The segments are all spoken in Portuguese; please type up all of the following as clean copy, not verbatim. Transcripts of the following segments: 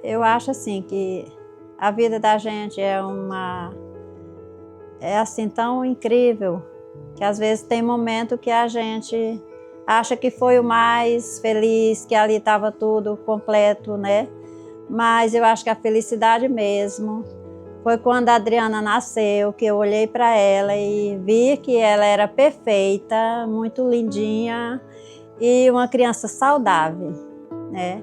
Eu acho assim que a vida da gente é assim tão incrível que às vezes tem momento que a gente acha que foi o mais feliz, que ali estava tudo completo, né? Mas eu acho que a felicidade mesmo foi quando a Adriana nasceu, que eu olhei para ela e vi que ela era perfeita, muito lindinha e uma criança saudável, né?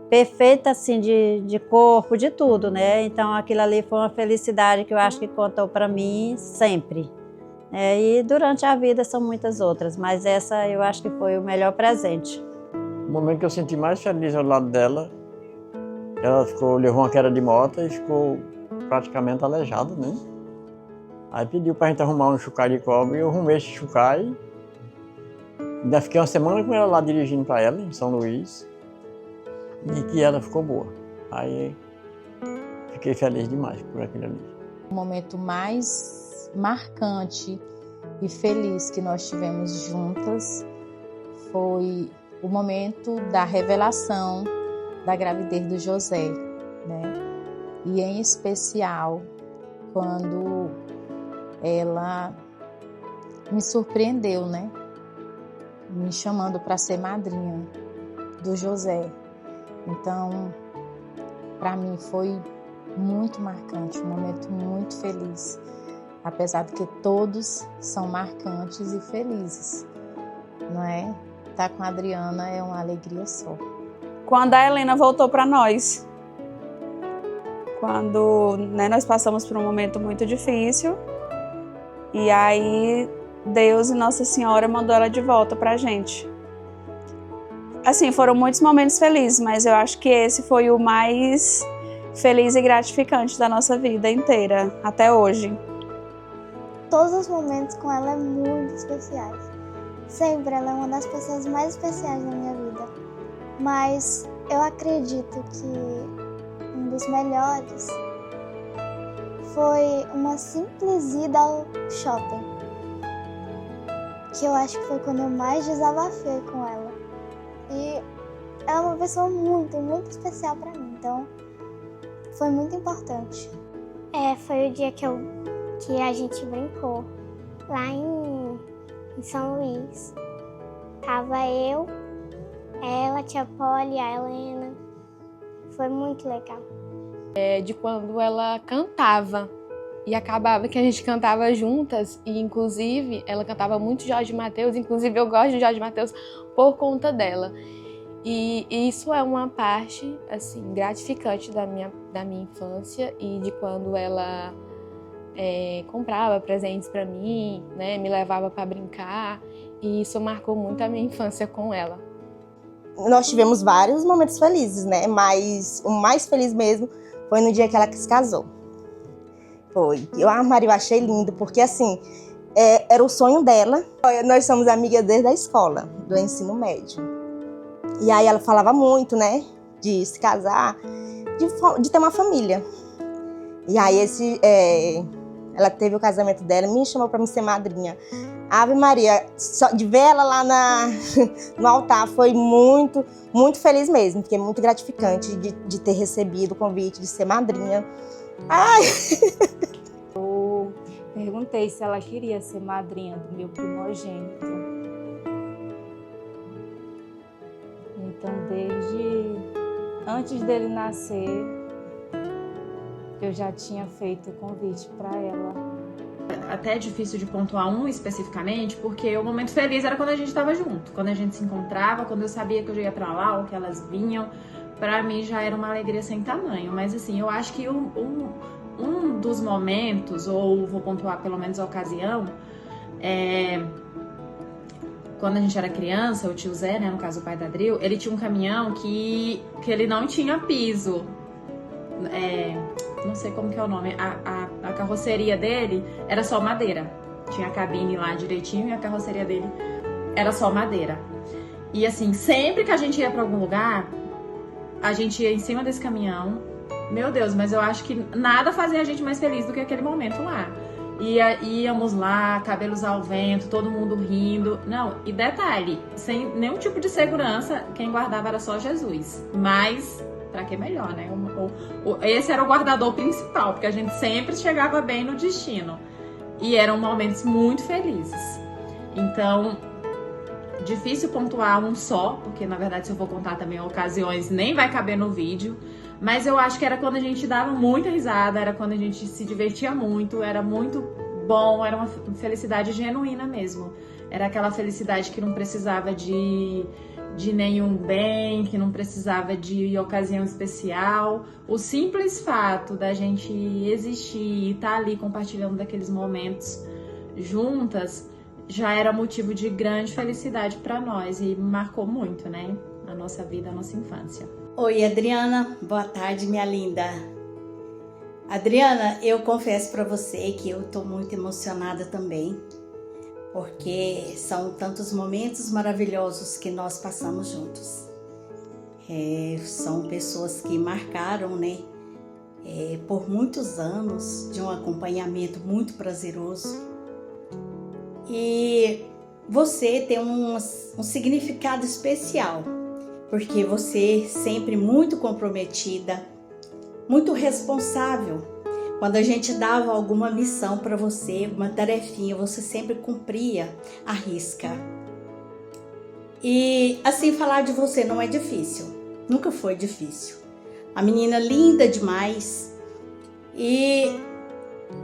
Perfeita assim de corpo, de tudo, né? Então aquilo ali foi uma felicidade que eu acho que contou para mim sempre. E durante a vida são muitas outras, mas essa eu acho que foi o melhor presente. O momento que eu senti mais feliz ao lado dela, ela levou uma queda de moto e ficou praticamente aleijada, né? Aí pediu pra gente arrumar um chocalho de cobre e eu arrumei esse chocalho. Ainda fiquei uma semana com ela lá dirigindo pra ela, em São Luís. E que ela ficou boa. Aí fiquei feliz demais por aquilo ali. O momento mais marcante e feliz que nós tivemos juntas foi o momento da revelação da gravidez do José, né? E em especial quando ela me surpreendeu, né? Me chamando para ser madrinha do José. Então, para mim foi muito marcante, um momento muito feliz, apesar de que todos são marcantes e felizes, não é? Estar com a Adriana é uma alegria só. Quando a Helena voltou para nós, quando nós passamos por um momento muito difícil, e aí Deus e Nossa Senhora mandou ela de volta para a gente. Assim, foram muitos momentos felizes, mas eu acho que esse foi o mais feliz e gratificante da nossa vida inteira, até hoje. Todos os momentos com ela é muito especiais. Sempre ela é uma das pessoas mais especiais da minha vida. Mas eu acredito que um dos melhores foi uma simples ida ao shopping. Que eu acho que foi quando eu mais desabafei com ela. E ela é uma pessoa muito, muito especial para mim, então foi muito importante. Foi o dia que a gente brincou lá em São Luís. Tava eu, ela, a tia Polly, a Helena. Foi muito legal. De quando ela cantava e acabava que a gente cantava juntas e inclusive ela cantava muito Jorge Mateus, inclusive eu gosto de Jorge Mateus por conta dela. E isso é uma parte assim gratificante da minha infância e de quando ela comprava presentes para mim, né, me levava para brincar, e isso marcou muito a minha infância com ela. Nós tivemos vários momentos felizes, né? Mas o mais feliz mesmo foi no dia que ela se casou. Foi. Eu achei lindo, porque assim, era o sonho dela. Nós somos amigas desde a escola, do ensino médio. E aí ela falava muito, né? De se casar, de ter uma família. E aí ela teve o casamento dela, me chamou para me ser madrinha. Ave Maria, de ver ela lá no altar foi muito, muito feliz mesmo. Fiquei muito gratificante de ter recebido o convite de ser madrinha. Ai! Eu perguntei se ela queria ser madrinha do meu primogênito. Então, desde antes dele nascer, eu já tinha feito o convite para ela. Até é difícil de pontuar um especificamente, porque o momento feliz era quando a gente estava junto, quando a gente se encontrava, quando eu sabia que eu já ia para lá ou que elas vinham. Para mim já era uma alegria sem tamanho, mas assim, eu acho que um dos momentos, ou vou pontuar pelo menos a ocasião, quando a gente era criança, o tio Zé, né, no caso o pai da Adril, ele tinha um caminhão que ele não tinha piso. Não sei como que é o nome, a carroceria dele era só madeira. Tinha a cabine lá direitinho e a carroceria dele era só madeira. E assim, sempre que a gente ia para algum lugar, a gente ia em cima desse caminhão. Meu Deus, mas eu acho que nada fazia a gente mais feliz do que aquele momento lá. Íamos lá, cabelos ao vento, todo mundo rindo. Não, e detalhe, sem nenhum tipo de segurança, quem guardava era só Jesus. Mas Pra que melhor, né? Esse era o guardador principal, porque a gente sempre chegava bem no destino. E eram momentos muito felizes. Então, difícil pontuar um só, porque na verdade se eu for contar também ocasiões nem vai caber no vídeo. Mas eu acho que era quando a gente dava muita risada, era quando a gente se divertia muito, era muito bom, era uma felicidade genuína mesmo. Era aquela felicidade que não precisava de nenhum bem, que não precisava de ocasião especial. O simples fato da gente existir e estar ali compartilhando daqueles momentos juntas já era motivo de grande felicidade para nós e marcou muito, né? A nossa vida, a nossa infância. Oi, Adriana. Boa tarde, minha linda. Adriana, eu confesso para você que eu estou muito emocionada também, porque são tantos momentos maravilhosos que nós passamos juntos. São pessoas que marcaram, né, por muitos anos de um acompanhamento muito prazeroso. E você tem um significado especial, porque você sempre muito comprometida, muito responsável. Quando a gente dava alguma missão para você, uma tarefinha, você sempre cumpria à risca. E assim, falar de você não é difícil, nunca foi difícil. A menina linda demais. E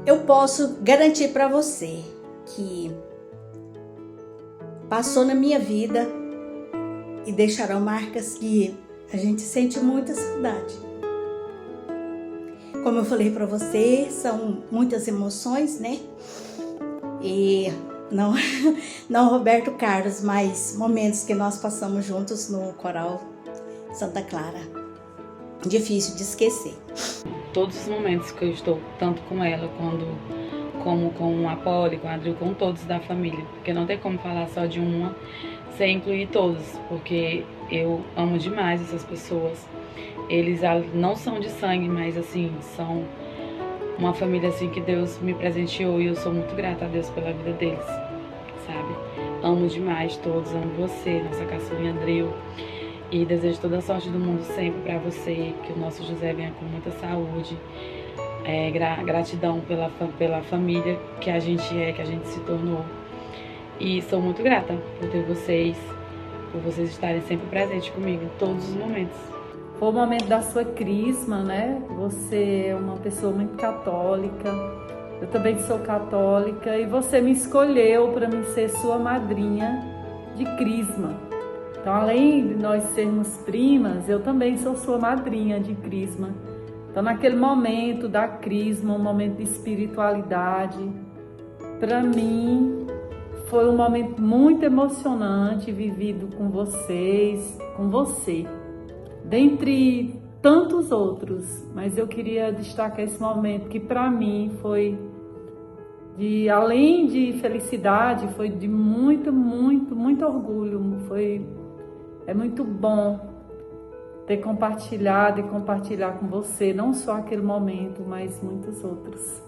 eu posso garantir para você que passou na minha vida e deixarão marcas que a gente sente muita saudade. Como eu falei para você, são muitas emoções, né? E não Roberto Carlos, mas momentos que nós passamos juntos no Coral Santa Clara. Difícil de esquecer. Todos os momentos que eu estou, tanto com ela, como com a Poli, com a Adri, com todos da família. Porque não tem como falar só de uma sem incluir todos, porque eu amo demais essas pessoas. Eles não são de sangue, mas assim, são uma família assim que Deus me presenteou e eu sou muito grata a Deus pela vida deles, sabe? Amo demais todos, amo você, nossa caçulinha Adril, e desejo toda a sorte do mundo sempre pra você, que o nosso José venha com muita saúde, gratidão pela família que a gente se tornou, e sou muito grata por ter vocês, por vocês estarem sempre presentes comigo em todos os momentos. Foi o momento da sua crisma, né? Você é uma pessoa muito católica, eu também sou católica, e você me escolheu para mim ser sua madrinha de crisma. Então, além de nós sermos primas, eu também sou sua madrinha de crisma. Então, naquele momento da crisma, um momento de espiritualidade, para mim foi um momento muito emocionante vivido com vocês, com você. Dentre tantos outros, mas eu queria destacar esse momento que para mim foi além de felicidade, foi de muito, muito, muito orgulho. É muito bom ter compartilhado e compartilhar com você, não só aquele momento, mas muitos outros.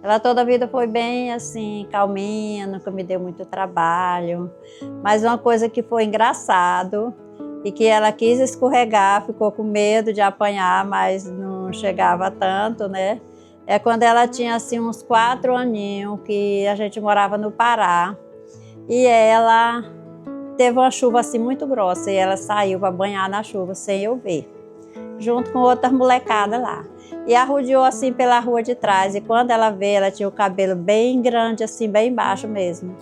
Ela toda a vida foi bem assim, calminha, nunca me deu muito trabalho. Mas uma coisa que foi engraçado e que ela quis escorregar, ficou com medo de apanhar, mas não chegava tanto, né? É quando ela tinha assim uns 4 aninhos, que a gente morava no Pará. E ela teve uma chuva assim muito grossa e ela saiu para banhar na chuva sem eu ver, junto com outras molecadas lá. E arrodeou assim pela rua de trás. E quando ela veio, ela tinha o cabelo bem grande, assim, bem baixo mesmo,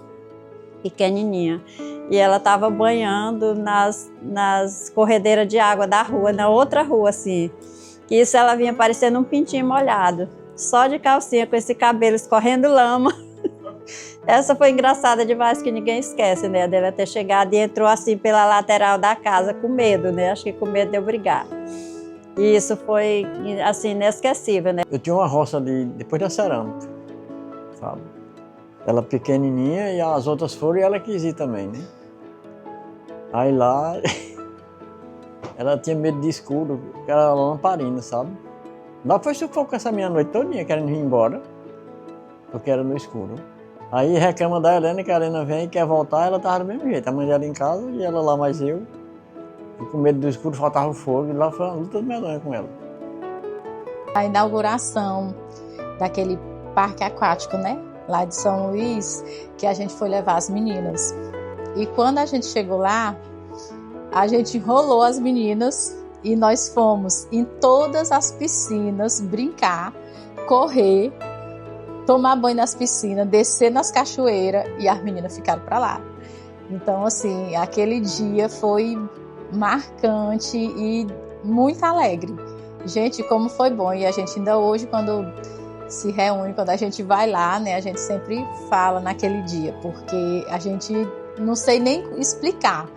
pequenininha. E ela estava banhando nas corredeiras de água da rua, na outra rua, assim. Que isso ela vinha parecendo um pintinho molhado, só de calcinha, com esse cabelo escorrendo lama. Essa foi engraçada demais, que ninguém esquece, né? Dela ter chegado e entrou assim pela lateral da casa, com medo, né? Acho que com medo de eu brigar. E isso foi, assim, inesquecível, né? Eu tinha uma roça depois da cerâmica, sabe? Ela pequenininha e as outras foram e ela quis ir também, né? Aí lá, ela tinha medo de escuro, porque era lamparina, sabe? Lá foi sufoco essa minha noite todinha, querendo ir embora, porque era no escuro. Aí reclama da Helena, que a Helena vem e quer voltar, ela tava do mesmo jeito. A mãe dela em casa e ela lá mais eu. E com medo do escuro faltava o fogo, e lá foi uma luta medonha com ela. A inauguração daquele parque aquático, né? Lá de São Luís, que a gente foi levar as meninas. E quando a gente chegou lá, a gente enrolou as meninas e nós fomos em todas as piscinas brincar, correr, tomar banho nas piscinas, descer nas cachoeiras e as meninas ficaram para lá. Então, assim, aquele dia foi marcante e muito alegre. Gente, como foi bom. E a gente ainda hoje, quando se reúne, quando a gente vai lá, né, a gente sempre fala naquele dia, porque a gente não sei nem explicar,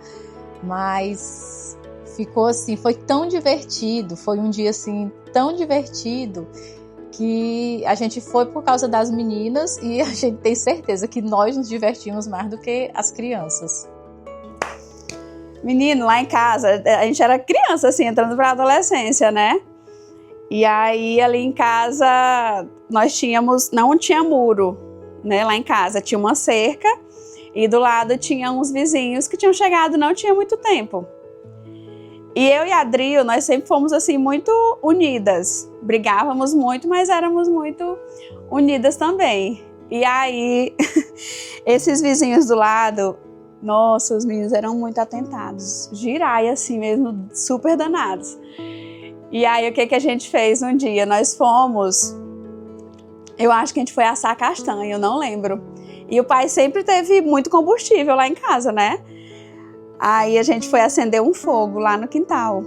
mas ficou assim, foi tão divertido, foi um dia assim tão divertido que a gente foi por causa das meninas e a gente tem certeza que nós nos divertimos mais do que as crianças. Menino, lá em casa, a gente era criança, assim, entrando para a adolescência, né? E aí, ali em casa, não tinha muro, né? Lá em casa tinha uma cerca e do lado tinha uns vizinhos que tinham chegado não tinha muito tempo. E eu e a Adri, nós sempre fomos, assim, muito unidas. Brigávamos muito, mas éramos muito unidas também. E aí, esses vizinhos do lado, nossa, os meninos eram muito atentados. Giraia, assim mesmo, super danados. E aí, o que a gente fez um dia? Nós fomos, eu acho que a gente foi assar castanha, eu não lembro. E o pai sempre teve muito combustível lá em casa, né? Aí a gente foi acender um fogo lá no quintal.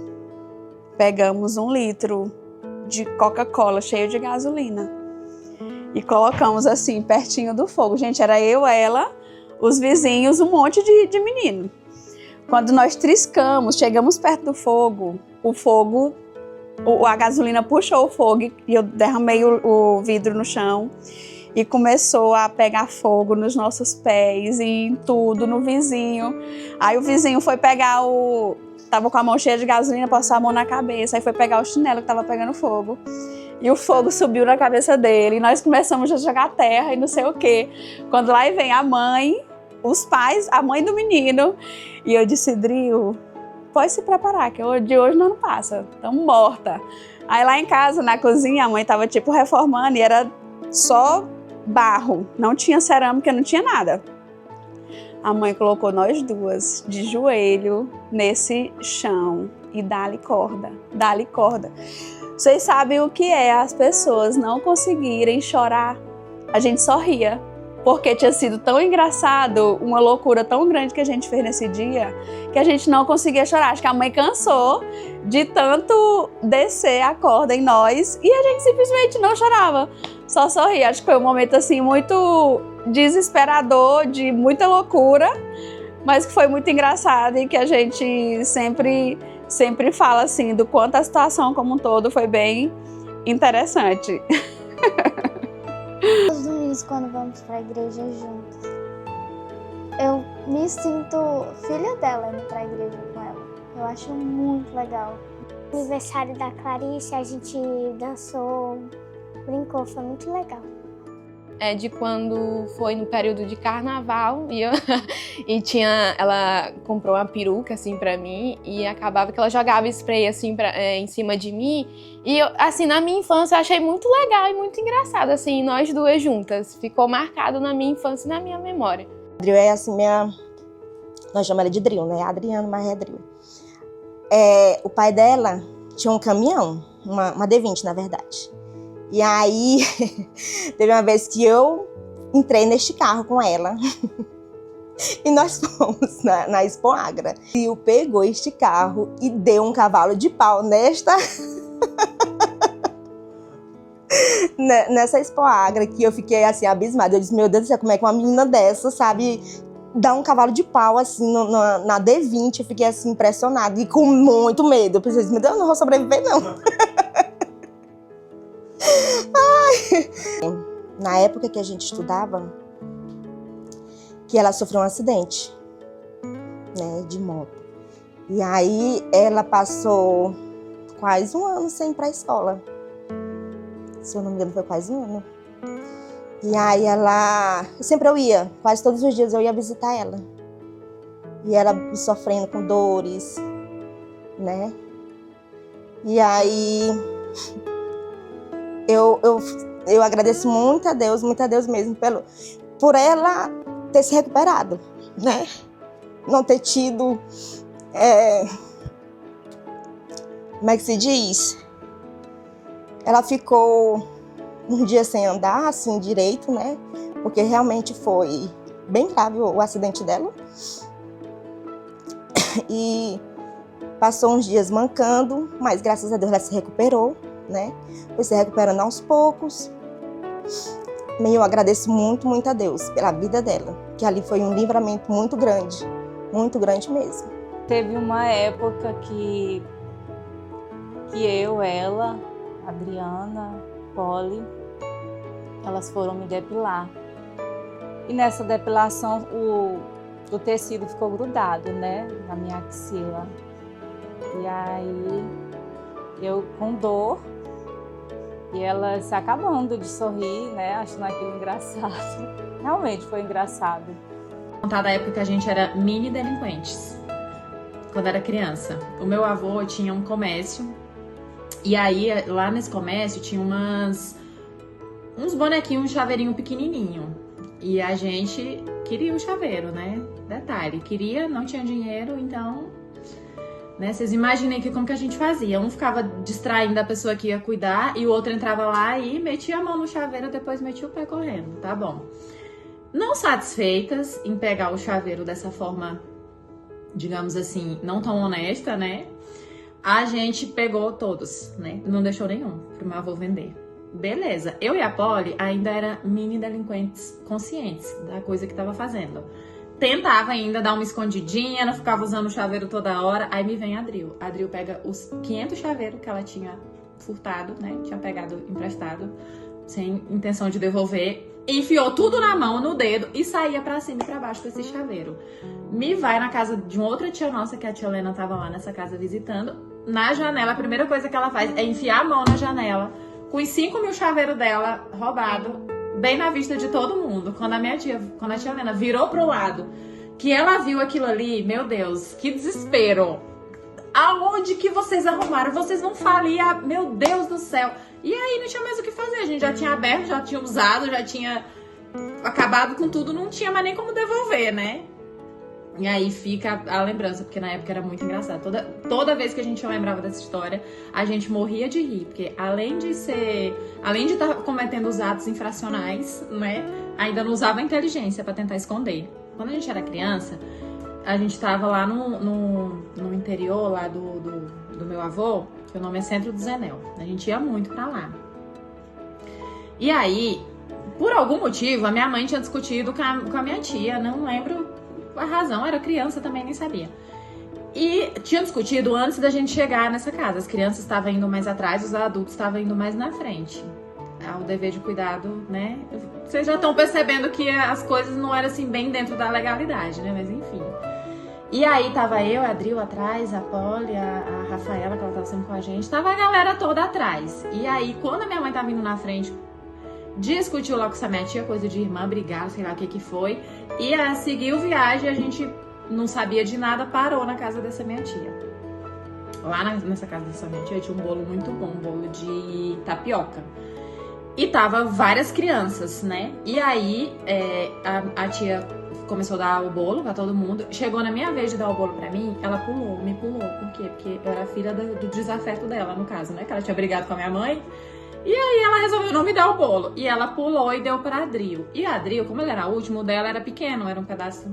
Pegamos 1 litro de Coca-Cola cheio de gasolina. E colocamos assim, pertinho do fogo. Gente, era eu, ela, os vizinhos, um monte de menino. Quando nós triscamos, chegamos perto do fogo, a gasolina puxou o fogo e eu derramei o vidro no chão e começou a pegar fogo nos nossos pés e em tudo, no vizinho. Aí o vizinho foi pegar tava com a mão cheia de gasolina, passou a mão na cabeça, aí foi pegar o chinelo que tava pegando fogo. E o fogo subiu na cabeça dele e nós começamos a jogar terra e não sei o quê. Quando lá vem a mãe, os pais, a mãe do menino, e eu disse, Dril, pode se preparar, que de hoje não passa, estamos morta. Aí lá em casa, na cozinha, a mãe tava tipo reformando e era só barro, não tinha cerâmica, não tinha nada. A mãe colocou nós duas de joelho nesse chão e dá-lhe corda, dá-lhe corda. Vocês sabem o que é as pessoas não conseguirem chorar? A gente só ria. Porque tinha sido tão engraçado, uma loucura tão grande que a gente fez nesse dia, que a gente não conseguia chorar. Acho que a mãe cansou de tanto descer a corda em nós e a gente simplesmente não chorava, só sorria. Acho que foi um momento assim muito desesperador, de muita loucura, mas que foi muito engraçado e que a gente sempre fala assim do quanto a situação como um todo foi bem interessante. Os domingos, quando vamos para a igreja juntos, eu me sinto filha dela indo para a igreja com ela. Eu acho muito legal. No aniversário da Clarice, a gente dançou, brincou, foi muito legal. É de quando foi no período de carnaval ela comprou uma peruca assim pra mim e acabava que ela jogava spray assim em cima de mim e eu, assim, na minha infância eu achei muito legal e muito engraçado assim, nós duas juntas, ficou marcado na minha infância e na minha memória. Dril é assim, nós chamamos ela de Dril, né? Adriano, mas é Dril. O pai dela tinha um caminhão, uma D20 na verdade. E aí, teve uma vez que eu entrei neste carro com ela e nós fomos na Expo Agra. E o pegou este carro e deu um cavalo de pau nessa Expo Agra, que eu fiquei assim, abismada. Eu disse, meu Deus do céu, como é que uma menina dessa, sabe, dá um cavalo de pau assim na D20? Eu fiquei assim, impressionada e com muito medo. Eu pensei, meu Deus, eu não vou sobreviver não. Ai. Na época que a gente estudava, que ela sofreu um acidente, né, de moto. E aí ela passou quase 1 ano sem ir para a escola. Se eu não me engano, foi quase 1 ano. E aí sempre eu ia, quase todos os dias eu ia visitar ela. E ela sofrendo com dores, né? E aí eu agradeço muito a Deus mesmo, por ela ter se recuperado, né? Não ter tido, como é que se diz? Ela ficou um dia sem andar, assim, direito, né? Porque realmente foi bem grave o acidente dela. E passou uns dias mancando, mas graças a Deus ela se recuperou, né? Foi se recuperando aos poucos. E eu agradeço muito a Deus pela vida dela, que ali foi um livramento muito grande mesmo. Teve uma época que eu, ela, Adriana, Polly, elas foram me depilar. E nessa depilação o tecido ficou grudado, né, na minha axila. E aí eu com dor e ela se acabando de sorrir, né, achando aquilo engraçado. Realmente foi engraçado. Vou contar da época que a gente era mini delinquentes, quando era criança. O meu avô tinha um comércio e aí lá nesse comércio tinha uns bonequinhos, um chaveirinho pequenininho. E a gente queria o chaveiro, né? Detalhe, queria, não tinha dinheiro, então, né? Vocês imaginem como que a gente fazia. Um ficava distraindo a pessoa que ia cuidar e o outro entrava lá e metia a mão no chaveiro, depois metia o pé correndo, tá bom. Não satisfeitas em pegar o chaveiro dessa forma, digamos assim, não tão honesta, né? A gente pegou todos, né? Não deixou nenhum pro meu avô vender. Beleza, eu e a Polly ainda era mini delinquentes conscientes da coisa que tava fazendo. Tentava ainda dar uma escondidinha, não ficava usando o chaveiro toda hora. Aí me vem a Adril. A Adril pega os 500 chaveiros que ela tinha furtado, né? Tinha pegado emprestado, sem intenção de devolver. Enfiou tudo na mão, no dedo e saía pra cima e pra baixo com esse chaveiro. Me vai na casa de uma outra tia nossa, que a tia Helena tava lá nessa casa visitando. Na janela, a primeira coisa que ela faz é enfiar a mão na janela, com os 5.000 chaveiros dela roubado, bem na vista de todo mundo. Quando a tia Helena virou pro lado, que ela viu aquilo ali, meu Deus, que desespero. Aonde que vocês arrumaram? Vocês não faliam, meu Deus do céu. E aí não tinha mais o que fazer, a gente já tinha aberto, já tinha usado, já tinha acabado com tudo, não tinha mais nem como devolver, né? E aí fica a lembrança, porque na época era muito engraçado. Toda vez que a gente lembrava dessa história, a gente morria de rir, porque além de estar cometendo os atos infracionais, né, ainda não usava a inteligência para tentar esconder. Quando a gente era criança, a gente estava lá no interior lá do meu avô, que o nome é Centro do Zenel. A gente ia muito pra lá. E aí, por algum motivo, a minha mãe tinha discutido com a minha tia, não lembro a razão, era criança também, nem sabia. E tinha discutido antes da gente chegar nessa casa. As crianças estavam indo mais atrás, os adultos estavam indo mais na frente. O dever de cuidado, né? Vocês já estão percebendo que as coisas não eram assim bem dentro da legalidade, né? Mas enfim. E aí tava eu, a Adril atrás, a Polly, a Rafaela, que ela tava sempre com a gente. Tava a galera toda atrás. E aí, quando a minha mãe tava indo na frente, discutiu lá com essa minha tia, coisa de irmã, brigar, sei lá o que foi. E seguiu viagem, a gente não sabia de nada, parou na casa dessa minha tia. Lá nessa casa dessa minha tia tinha um bolo muito bom, um bolo de tapioca. E tava várias crianças, né? E aí a tia começou a dar o bolo pra todo mundo. Chegou na minha vez de dar o bolo pra mim, ela me pulou. Por quê? Porque eu era filha do desafeto dela, no caso, né? Que ela tinha brigado com a minha mãe. E aí ela resolveu não me dar o bolo. E ela pulou e deu pra Adril. E a Adril, como ela era a última, o dela era pequeno, era um pedaço...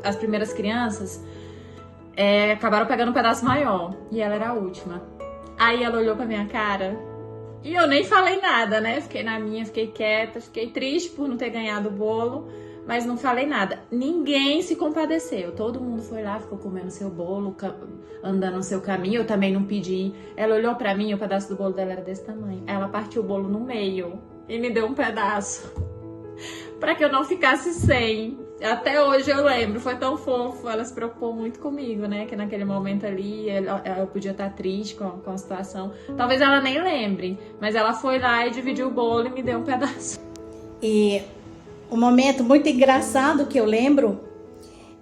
As primeiras crianças acabaram pegando um pedaço maior. E ela era a última. Aí ela olhou pra minha cara e eu nem falei nada, né? Fiquei na minha, fiquei quieta, fiquei triste por não ter ganhado o bolo, mas não falei nada. Ninguém se compadeceu. Todo mundo foi lá, ficou comendo seu bolo, andando no seu caminho. Eu também não pedi. Ela olhou pra mim, o pedaço do bolo dela era desse tamanho. Ela partiu o bolo no meio e me deu um pedaço pra que eu não ficasse sem. Até hoje eu lembro, foi tão fofo. Ela se preocupou muito comigo, né? Que naquele momento ali eu podia estar triste com a situação. Talvez ela nem lembre, mas ela foi lá e dividiu o bolo e me deu um pedaço. E um momento muito engraçado que eu lembro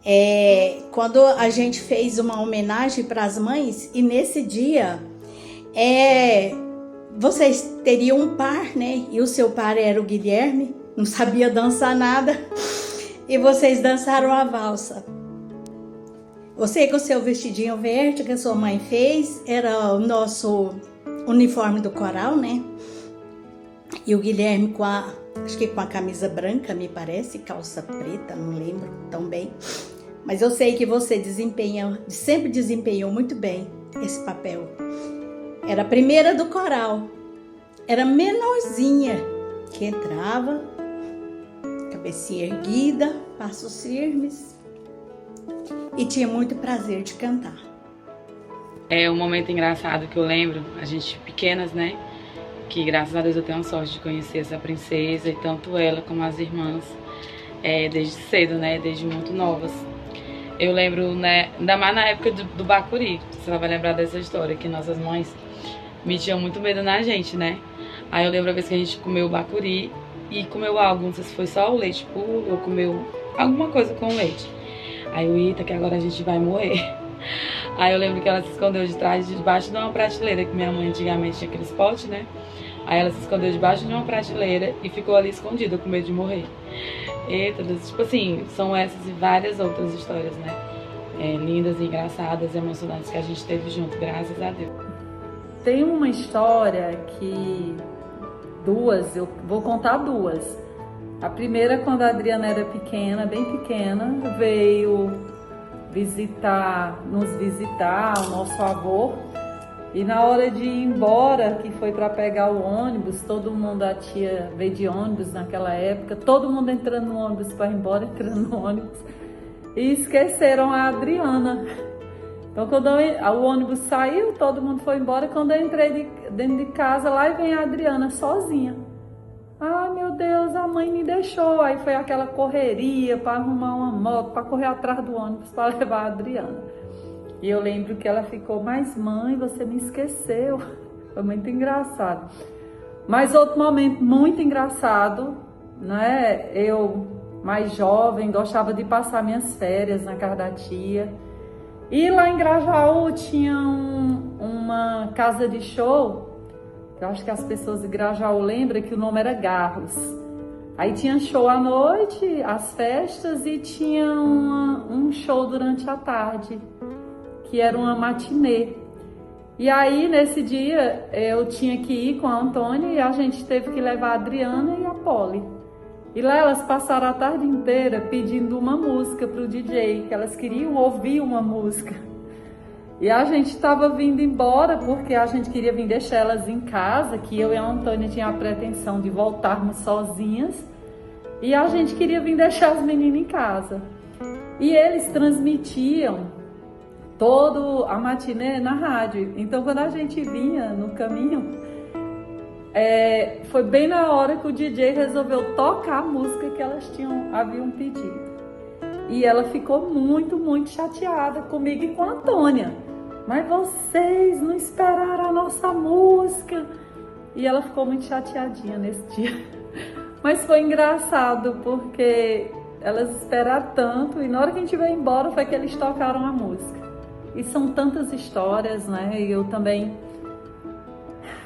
é quando a gente fez uma homenagem para as mães, e nesse dia vocês teriam um par, né? E o seu par era o Guilherme, não sabia dançar nada, e vocês dançaram a valsa. Você com o seu vestidinho verde que a sua mãe fez, era o nosso uniforme do coral, né? E o Guilherme acho que com a camisa branca, me parece, calça preta, não lembro tão bem. Mas eu sei que você sempre desempenhou muito bem esse papel. Era a primeira do coral, era menorzinha, que entrava, cabecinha erguida, passos firmes, e tinha muito prazer de cantar. É um momento engraçado que eu lembro, a gente pequenas, né? Que graças a Deus eu tenho a sorte de conhecer essa princesa, e tanto ela como as irmãs, desde cedo, né? Desde muito novas. Eu lembro, né, ainda mais na época do bacuri, você vai lembrar dessa história, que nossas mães metiam muito medo na gente, né? Aí eu lembro a vez que a gente comeu o bacuri e comeu algo, não sei se foi só o leite puro ou comeu alguma coisa com leite. Aí o Ita, que agora a gente vai morrer. Aí eu lembro que ela se escondeu debaixo de uma prateleira, que minha mãe antigamente tinha aqueles potes, né? Aí ela se escondeu debaixo de uma prateleira e ficou ali escondida, com medo de morrer. Eita, tipo assim, são essas e várias outras histórias, né? Lindas, engraçadas, emocionantes que a gente teve junto, graças a Deus. Tem uma história que eu vou contar duas. A primeira, quando a Adriana era pequena, bem pequena, veio nos visitar o nosso avô. E na hora de ir embora, que foi para pegar o ônibus, todo mundo, a tia veio de ônibus naquela época, todo mundo entrando no ônibus para ir embora, entrando no ônibus, e esqueceram a Adriana. Então quando o ônibus saiu, todo mundo foi embora. Quando eu entrei dentro de casa, lá e vem a Adriana sozinha. Ah, meu Deus, a mãe me deixou. Aí foi aquela correria para arrumar uma moto, para correr atrás do ônibus para levar a Adriana. E eu lembro que ela ficou, mas mãe, você me esqueceu. Foi muito engraçado. Mas outro momento muito engraçado, né? Eu, mais jovem, gostava de passar minhas férias na casa da tia. E lá em Grajaú tinha uma casa de show. Eu acho que as pessoas de Grajaú lembram que o nome era Garros. Aí tinha show à noite, as festas, e tinha um show durante a tarde, que era uma matinê. E aí, nesse dia, eu tinha que ir com a Antônia e a gente teve que levar a Adriana e a Polly. E lá elas passaram a tarde inteira pedindo uma música para o DJ, que elas queriam ouvir uma música. E a gente estava vindo embora porque a gente queria vir deixar elas em casa, que eu e a Antônia tinha a pretensão de voltarmos sozinhas. E a gente queria vir deixar as meninas em casa. E eles transmitiam toda a matinê na rádio. Então, quando a gente vinha no caminho, foi bem na hora que o DJ resolveu tocar a música que elas haviam pedido. E ela ficou muito, muito chateada comigo e com a Antônia. Mas vocês não esperaram a nossa música. E ela ficou muito chateadinha nesse dia. Mas foi engraçado, porque elas esperaram tanto. E na hora que a gente veio embora, foi que eles tocaram a música. E são tantas histórias, né? E eu também,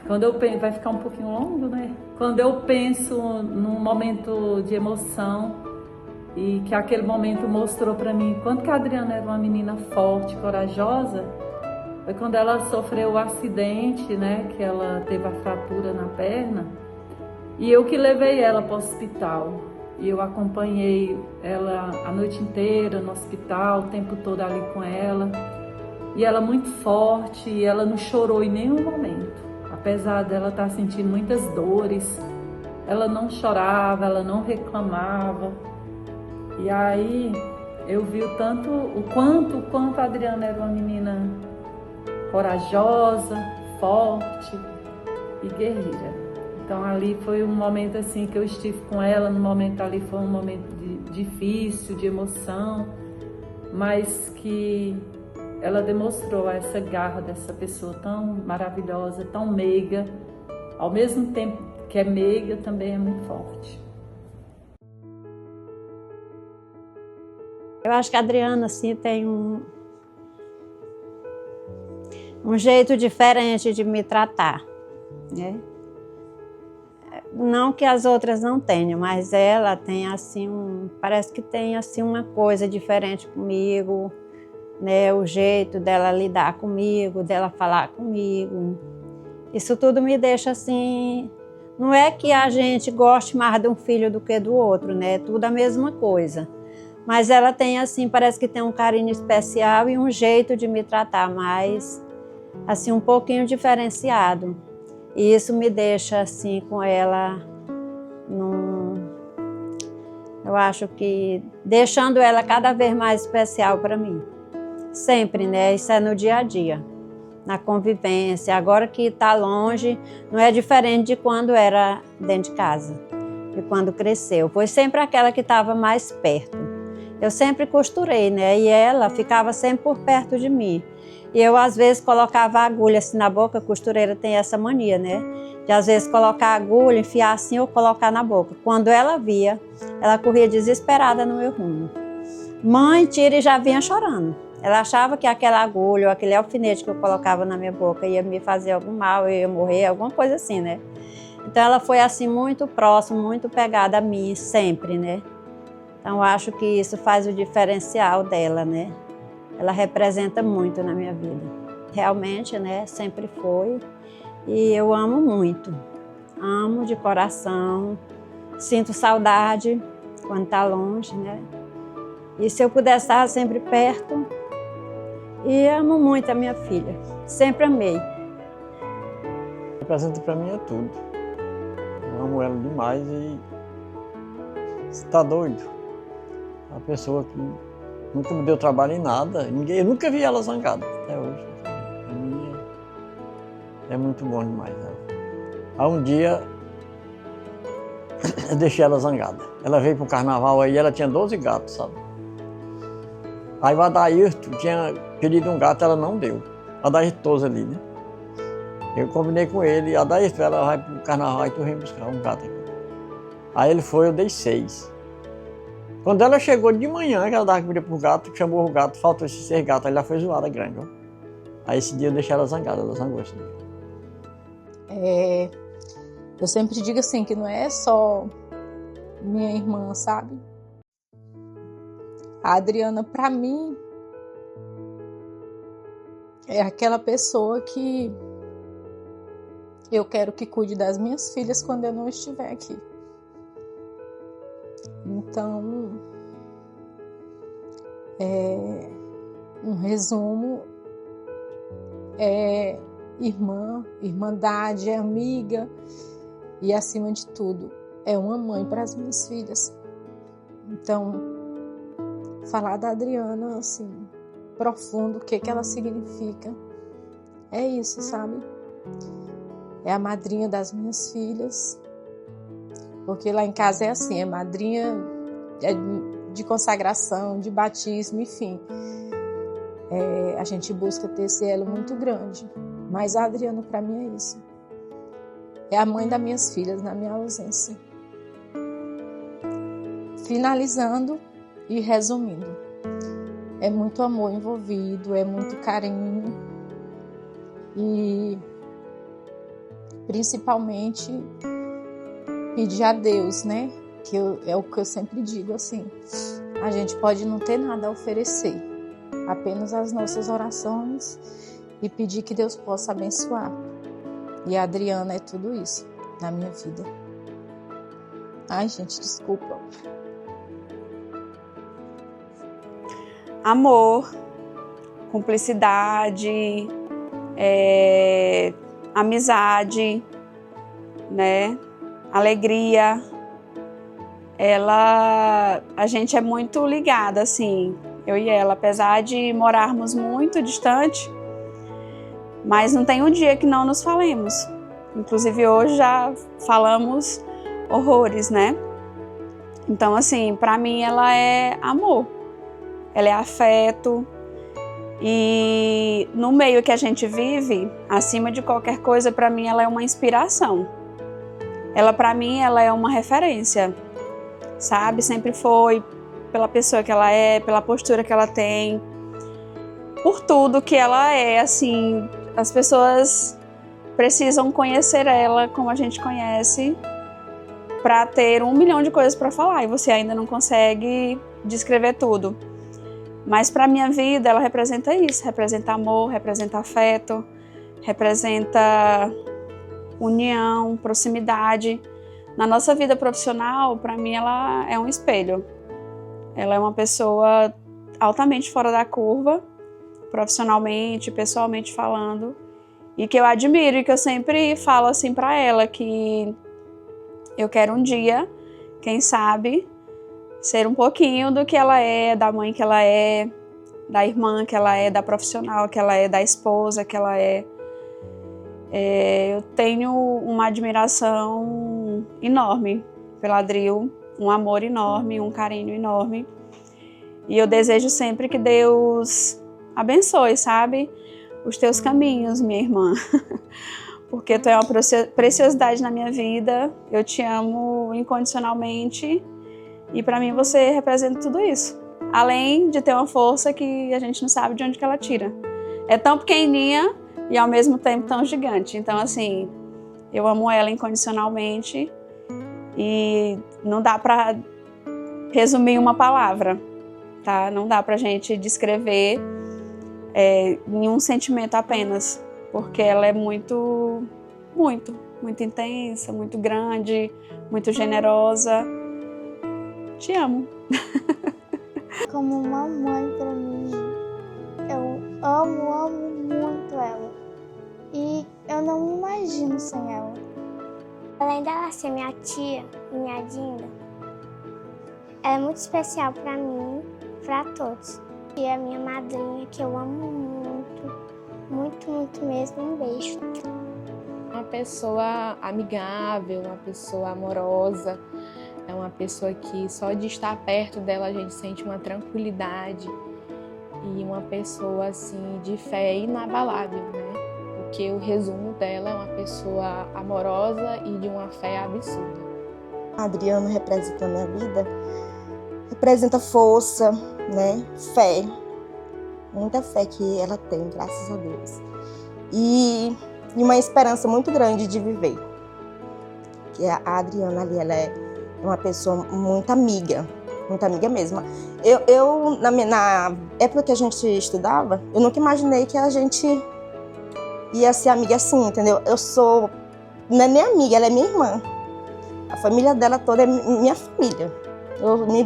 quando eu penso, vai ficar um pouquinho longo, né? Quando eu penso num momento de emoção, e que aquele momento mostrou para mim quanto que a Adriana era uma menina forte, corajosa, foi quando ela sofreu o acidente, né? Que ela teve a fratura na perna, e eu que levei ela para o hospital. E eu acompanhei ela a noite inteira no hospital, o tempo todo ali com ela. E ela muito forte, e ela não chorou em nenhum momento. Apesar dela estar sentindo muitas dores, ela não chorava, ela não reclamava. E aí eu vi o quanto a Adriana era uma menina corajosa, forte e guerreira. Então ali foi um momento assim que eu estive com ela, no momento ali foi um momento difícil, de emoção, mas que ela demonstrou essa garra dessa pessoa tão maravilhosa, tão meiga, ao mesmo tempo que é meiga, também é muito forte. Eu acho que a Adriana, assim, tem um jeito diferente de me tratar, né? Não que as outras não tenham, mas ela tem, assim, parece que tem, assim, uma coisa diferente comigo, né? O jeito dela lidar comigo, dela falar comigo. Isso tudo me deixa, assim... Não é que a gente goste mais de um filho do que do outro, né? Tudo a mesma coisa. Mas ela tem, assim, parece que tem um carinho especial e um jeito de me tratar mais, assim, um pouquinho diferenciado. E isso me deixa, assim, com ela, eu acho que deixando ela cada vez mais especial para mim. Sempre, né? Isso é no dia a dia, na convivência. Agora que está longe, não é diferente de quando era dentro de casa, de quando cresceu. Foi sempre aquela que estava mais perto. Eu sempre costurei, né? E ela ficava sempre por perto de mim. E eu, às vezes, colocava a agulha assim na boca. A costureira tem essa mania, né? De, às vezes, colocar a agulha, enfiar assim ou colocar na boca. Quando ela via, ela corria desesperada no meu rumo. Mãe, tira, e já vinha chorando. Ela achava que aquela agulha ou aquele alfinete que eu colocava na minha boca ia me fazer algum mal, eu ia morrer, alguma coisa assim, né? Então, ela foi, assim, muito próxima, muito pegada a mim, sempre, né? Então, eu acho que isso faz o diferencial dela, né? Ela representa muito na minha vida. Realmente, né? Sempre foi. E eu amo muito. Amo de coração. Sinto saudade quando está longe, né? E se eu pudesse estar sempre perto. E amo muito a minha filha. Sempre amei. Representa para mim é tudo. Eu amo ela demais e... Você tá doido? A pessoa que nunca me deu trabalho em nada. Eu nunca vi ela zangada até hoje. Pra mim é muito bom demais. Né? Há um dia eu deixei ela zangada. Ela veio pro carnaval aí, ela tinha 12 gatos, sabe? Aí o Adairto tinha pedido um gato, ela não deu. O Adairto Toso ali, né? Eu combinei com ele, Adairto, ela vai pro carnaval e tu vem buscar um gato aqui. Aí ele foi, eu dei 6. Quando ela chegou de manhã, que ela dava comida pro gato, chamou o gato, faltou esses 6 gatos, aí ela foi zoada grande, ó. Aí esse dia eu deixei ela zangada, ela zangou esse dia. Eu sempre digo assim, que não é só minha irmã, sabe? A Adriana, pra mim, é aquela pessoa que eu quero que cuide das minhas filhas quando eu não estiver aqui. Então, um resumo é irmã, irmandade, é amiga e, acima de tudo, é uma mãe para as minhas filhas. Então, falar da Adriana, assim, profundo, o que ela significa, é isso, sabe? É a madrinha das minhas filhas, porque lá em casa é assim, é madrinha de consagração, de batismo, enfim. A gente busca ter esse elo muito grande, mas a Adriana para mim é isso. É a mãe das minhas filhas na minha ausência. Finalizando e resumindo, é muito amor envolvido, é muito carinho e principalmente pedir a Deus, né? Que é o que eu sempre digo, assim, a gente pode não ter nada a oferecer, apenas as nossas orações e pedir que Deus possa abençoar. E a Adriana é tudo isso na minha vida. Ai, gente, desculpa. Amor, cumplicidade, amizade, né? Alegria. A gente é muito ligada, assim, eu e ela, apesar de morarmos muito distante, mas não tem um dia que não nos falemos. Inclusive hoje já falamos horrores, né? Então, assim, para mim ela é amor, ela é afeto. E no meio que a gente vive, acima de qualquer coisa, para mim ela é uma inspiração. Para mim ela é uma referência, sabe? Sempre foi pela pessoa que ela é, pela postura que ela tem, por tudo que ela é, assim, as pessoas precisam conhecer ela como a gente conhece para ter 1 milhão de coisas para falar e você ainda não consegue descrever tudo. Mas para minha vida ela representa isso, representa amor, representa afeto, representa união, proximidade. Na nossa vida profissional, para mim ela é um espelho. Ela é uma pessoa altamente fora da curva, profissionalmente, pessoalmente falando, e que eu admiro e que eu sempre falo assim para ela que eu quero um dia, quem sabe, ser um pouquinho do que ela é, da mãe que ela é, da irmã que ela é, da profissional que ela é, da esposa que ela é. Eu tenho uma admiração enorme pela Adril, um amor enorme, um carinho enorme. E eu desejo sempre que Deus abençoe, sabe, os teus caminhos, minha irmã. Porque tu é uma preciosidade na minha vida, eu te amo incondicionalmente e para mim você representa tudo isso. Além de ter uma força que a gente não sabe de onde que ela tira. É tão pequenininha e ao mesmo tempo tão gigante. Então assim, eu amo ela incondicionalmente e não dá para resumir uma palavra, tá? Não dá pra gente descrever nenhum sentimento apenas, porque ela é muito intensa, muito grande, muito generosa. Te amo. Como uma mãe para mim, eu amo muito ela. E eu não me imagino sem ela. Além dela ser minha tia e minha Dinda, ela é muito especial para mim, para todos. E a minha madrinha, que eu amo muito mesmo. Um beijo. Uma pessoa amigável, uma pessoa amorosa, é uma pessoa que só de estar perto dela a gente sente uma tranquilidade e uma pessoa assim de fé inabalável, né? Porque o resumo dela é uma pessoa amorosa e de uma fé absurda. A Adriana representa a minha vida, representa força, né? Fé, muita fé que ela tem, graças a Deus. E uma esperança muito grande de viver. Que a Adriana ali, ela é uma pessoa muito amiga mesmo. Eu na época que a gente estudava, eu nunca imaginei que a gente ia ser amiga assim, entendeu? Não é minha amiga, ela é minha irmã. A família dela toda é minha família.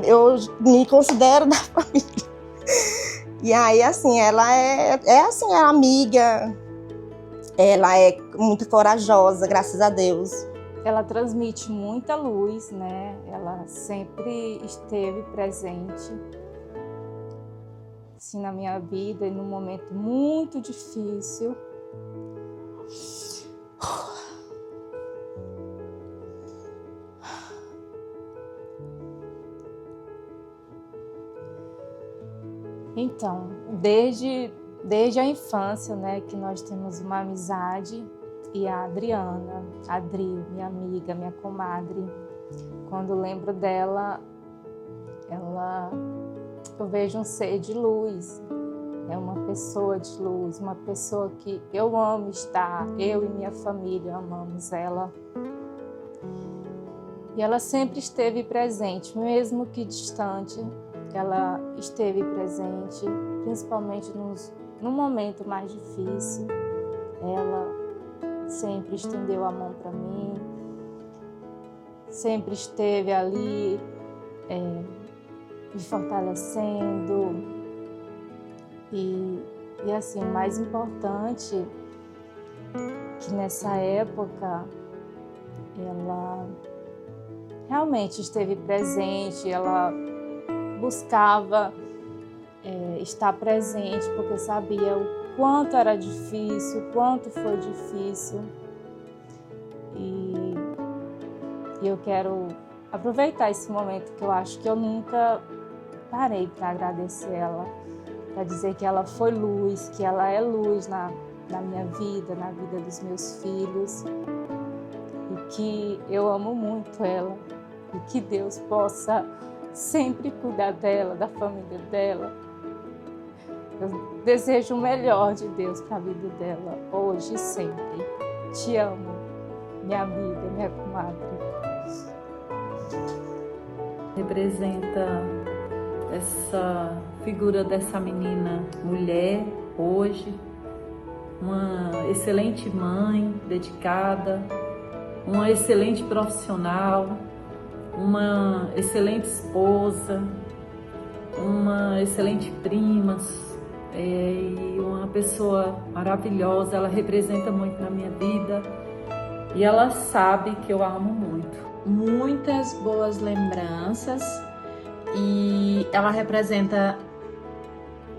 Eu me considero da família. E aí, assim, ela é amiga, ela é muito corajosa, graças a Deus. Ela transmite muita luz, né? Ela sempre esteve presente assim, na minha vida e num momento muito difícil. Então, desde a infância, né, que nós temos uma amizade, e a Adriana, a Adri, minha amiga, minha comadre, quando lembro dela, eu vejo um ser de luz, é uma pessoa de luz, uma pessoa que eu amo estar, eu e minha família amamos ela. E ela sempre esteve presente, mesmo que distante, ela esteve presente, principalmente no momento mais difícil. Ela sempre estendeu a mão para mim, sempre esteve ali me fortalecendo. E assim, o mais importante que nessa época ela realmente esteve presente, ela buscava estar presente porque sabia o quanto era difícil, o quanto foi difícil. E eu quero aproveitar esse momento que eu acho que eu nunca parei para agradecer ela, para dizer que ela foi luz, que ela é luz na minha vida, na vida dos meus filhos, e que eu amo muito ela, e que Deus possa sempre cuidar dela, da família dela. Eu desejo o melhor de Deus para a vida dela, hoje e sempre. Te amo, minha amiga, minha comadre. Representa essa figura dessa menina mulher hoje, uma excelente mãe dedicada, uma excelente profissional, uma excelente esposa, uma excelente prima e uma pessoa maravilhosa. Ela representa muito na minha vida e ela sabe que eu a amo muito. Muitas boas lembranças e ela representa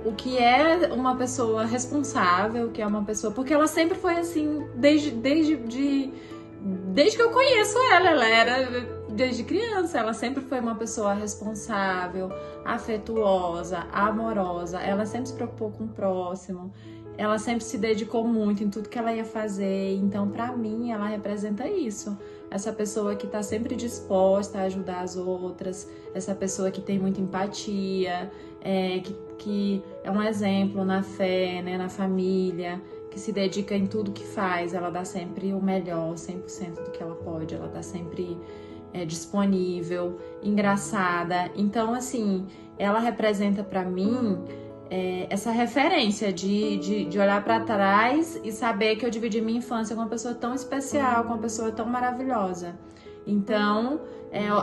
o que é uma pessoa responsável, o que é uma pessoa... Porque ela sempre foi assim, desde que eu conheço ela era desde criança. Ela sempre foi uma pessoa responsável, afetuosa, amorosa. Ela sempre se preocupou com o próximo. Ela sempre se dedicou muito em tudo que ela ia fazer. Então, pra mim, ela representa isso. Essa pessoa que tá sempre disposta a ajudar as outras. Essa pessoa que tem muita empatia, que é um exemplo na fé, né, na família, que se dedica em tudo que faz. Ela dá sempre o melhor, 100% do que ela pode. Ela tá sempre disponível, engraçada. Então, assim, ela representa pra mim essa referência de olhar para trás e saber que eu dividi minha infância com uma pessoa tão especial, com uma pessoa tão maravilhosa. Então,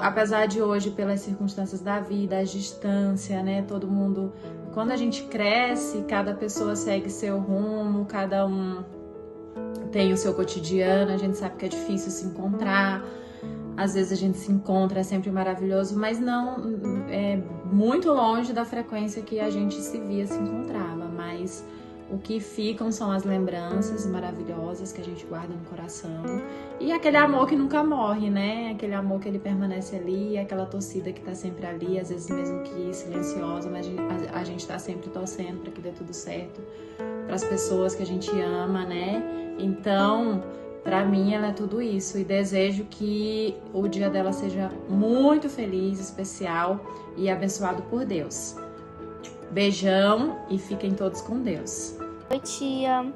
apesar de hoje, pelas circunstâncias da vida, a distância, né, todo mundo... Quando a gente cresce, cada pessoa segue seu rumo, cada um tem o seu cotidiano, a gente sabe que é difícil se encontrar. Às vezes a gente se encontra, é sempre maravilhoso, mas não é muito longe da frequência que a gente se via, se encontrava. Mas o que ficam são as lembranças maravilhosas que a gente guarda no coração. E aquele amor que nunca morre, né? Aquele amor que ele permanece ali, aquela torcida que tá sempre ali, às vezes mesmo que silenciosa, mas a gente tá sempre torcendo para que dê tudo certo, para as pessoas que a gente ama, né? Então... Pra mim, ela é tudo isso e desejo que o dia dela seja muito feliz, especial e abençoado por Deus. Beijão e fiquem todos com Deus. Oi, tia.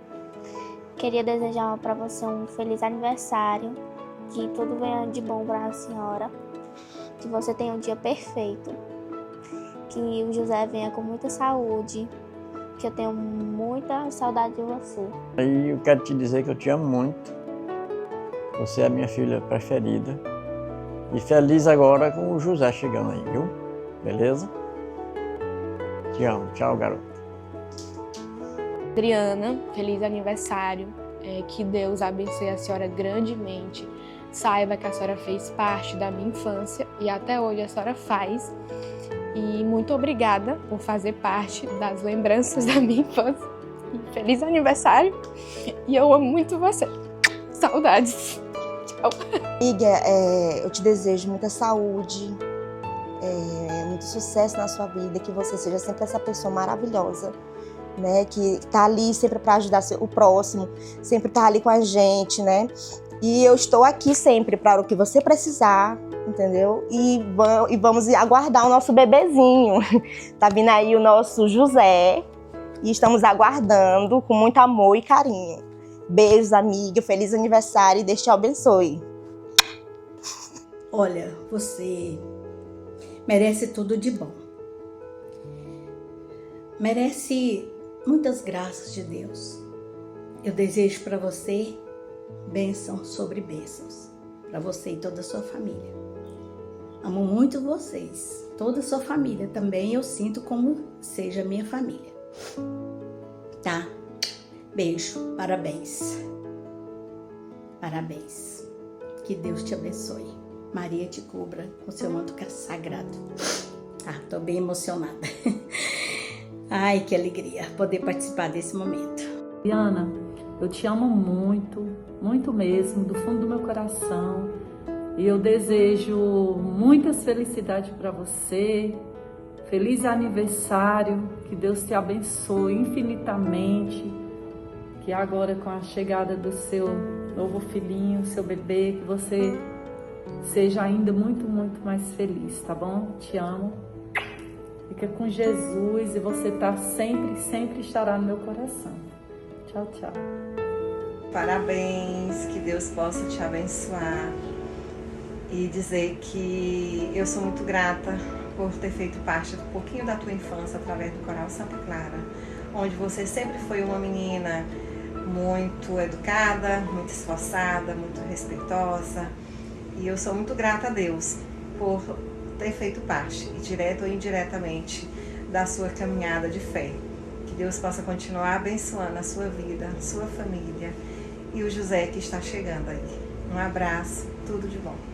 Queria desejar pra você um feliz aniversário, que tudo venha de bom pra senhora, que você tenha um dia perfeito, que o José venha com muita saúde, que eu tenho muita saudade de você. E eu quero te dizer que eu te amo muito. Você é a minha filha preferida. E feliz agora com o José chegando aí, viu? Beleza? Te amo. Tchau, garoto. Adriana, feliz aniversário. Que Deus abençoe a senhora grandemente. Saiba que a senhora fez parte da minha infância e até hoje a senhora faz. E muito obrigada por fazer parte das lembranças da minha infância. E feliz aniversário. E eu amo muito você. Saudades. Tchau. Amiga, eu te desejo muita saúde, muito sucesso na sua vida, que você seja sempre essa pessoa maravilhosa, né? Que tá ali sempre para ajudar o próximo, sempre tá ali com a gente, né? E eu estou aqui sempre para o que você precisar, entendeu? E vamos aguardar o nosso bebezinho. Tá vindo aí o nosso José e estamos aguardando com muito amor e carinho. Beijos, amiga. Feliz aniversário e Deus te abençoe. Olha, você merece tudo de bom. Merece muitas graças de Deus. Eu desejo para você bênção sobre bênçãos. Para você e toda a sua família. Amo muito vocês. Toda a sua família também eu sinto como seja minha família. Tá? Beijo, parabéns. Parabéns. Que Deus te abençoe. Maria te cubra com seu manto sagrado. Tô bem emocionada. Ai, que alegria poder participar desse momento. Diana, eu te amo muito, muito mesmo, do fundo do meu coração. E eu desejo muitas felicidades para você. Feliz aniversário, que Deus te abençoe infinitamente. Que agora, com a chegada do seu novo filhinho, seu bebê, que você seja ainda muito, muito mais feliz, tá bom? Te amo. Fica com Jesus e você tá sempre, sempre estará no meu coração. Tchau, tchau. Parabéns, que Deus possa te abençoar e dizer que eu sou muito grata por ter feito parte um pouquinho da tua infância através do Coral Santa Clara, onde você sempre foi uma menina muito educada, muito esforçada, muito respeitosa, e eu sou muito grata a Deus por ter feito parte, direta ou indiretamente, da sua caminhada de fé. Que Deus possa continuar abençoando a sua vida, a sua família e o José que está chegando aí. Um abraço, tudo de bom.